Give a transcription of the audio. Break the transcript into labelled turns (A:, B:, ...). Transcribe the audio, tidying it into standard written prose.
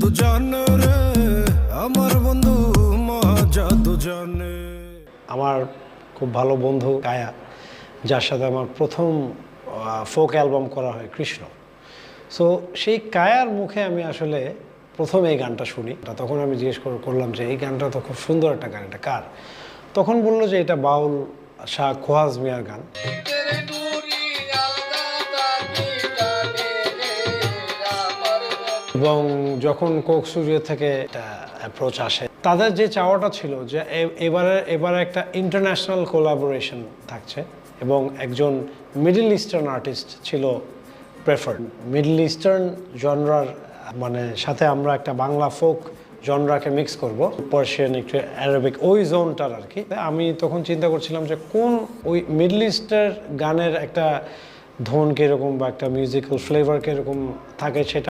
A: জাদু জানে রে আমার বন্ধু জাদু জানে।
B: আমার খুব ভালো বন্ধু কায়া, যার সাথে আমার প্রথম ফোক অ্যালবাম করা হয় কৃষ্ণ। সো সেই কায়ার মুখে আমি আসলে প্রথম এই গানটা শুনি। তখন আমি জিজ্ঞেস করলাম যে এই গানটা তো খুব সুন্দর একটা গান, এটা কার? তখন বললো যে এটা বাউল শাহ খোয়াজ মিয়ার গান। এবং যখন কোক স্টুডিও থেকে একটা অ্যাপ্রোচ আসে, তাদের যে চাওয়াটা ছিল যে এবারে একটা ইন্টারন্যাশনাল কোলাবোরেশন থাকছে এবং একজন মিডল ইস্টার্ন আর্টিস্ট ছিল প্রেফার্ড। মিডল ইস্টার্ন জনরার মানে সাথে আমরা একটা বাংলা ফোক জনরাকে মিক্স করব, পার্সিয়ান একটু অ্যারাবিক ওই জোনটার আর কি। আমি তখন চিন্তা করছিলাম যে কোন ওই মিডল ইস্টের গানের একটা ধন কীরকম বা একটা মিউজিক্যাল ফ্লেভার কীরকম থাকে সেটা